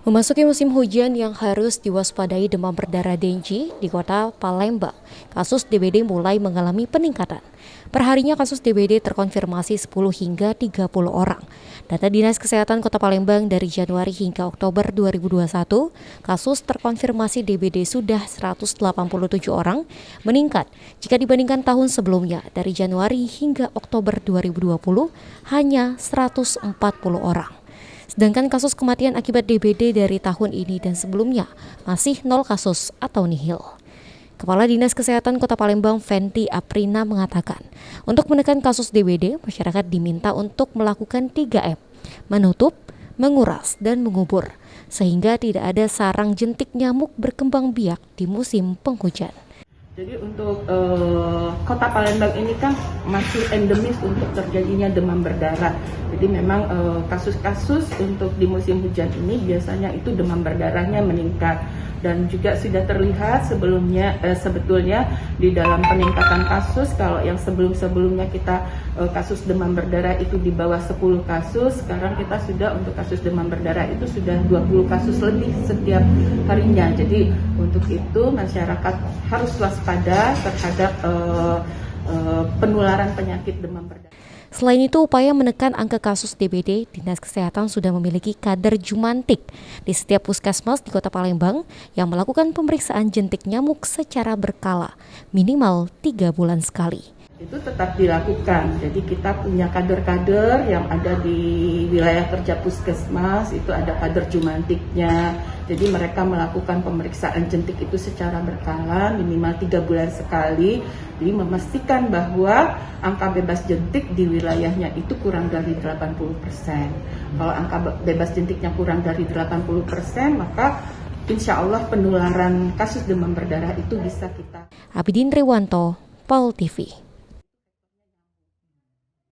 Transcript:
Memasuki musim hujan yang harus diwaspadai demam berdarah Dengue di kota Palembang, kasus DBD mulai mengalami peningkatan. Perharinya kasus DBD terkonfirmasi 10 hingga 30 orang. Data Dinas Kesehatan Kota Palembang dari Januari hingga Oktober 2021, kasus terkonfirmasi DBD sudah 187 orang, meningkat jika dibandingkan tahun sebelumnya dari Januari hingga Oktober 2020 hanya 140 orang. Sedangkan kasus kematian akibat DBD dari tahun ini dan sebelumnya masih 0 kasus atau nihil. Kepala Dinas Kesehatan Kota Palembang Fenty Aprina mengatakan, untuk menekan kasus DBD, masyarakat diminta untuk melakukan 3M, menutup, menguras, dan mengubur, sehingga tidak ada sarang jentik nyamuk berkembang biak di musim penghujan. Jadi untuk kota Palembang ini kan masih endemis untuk terjadinya demam berdarah. Jadi memang kasus-kasus untuk di musim hujan ini biasanya itu demam berdarahnya meningkat. Dan juga sudah terlihat sebetulnya di dalam peningkatan kasus, kalau yang sebelum-sebelumnya kita kasus demam berdarah itu di bawah 10 kasus, sekarang kita sudah untuk kasus demam berdarah itu sudah 20 kasus lebih setiap harinya. Jadi untuk itu masyarakat harus waspada terhadap penularan penyakit demam berdarah. Selain itu, upaya menekan angka kasus DBD, Dinas Kesehatan sudah memiliki kader jumantik di setiap puskesmas di Kota Palembang yang melakukan pemeriksaan jentik nyamuk secara berkala, minimal 3 bulan sekali. Itu tetap dilakukan. Jadi kita punya kader-kader yang ada di wilayah kerja puskesmas, itu ada kader jumantiknya. Jadi mereka melakukan pemeriksaan jentik itu secara berkala, minimal 3 bulan sekali. Jadi memastikan bahwa angka bebas jentik di wilayahnya itu kurang dari 80%. Kalau angka bebas jentiknya kurang dari 80%, maka insya Allah penularan kasus demam berdarah itu bisa kita. Abidin Rewanto, PAUL TV.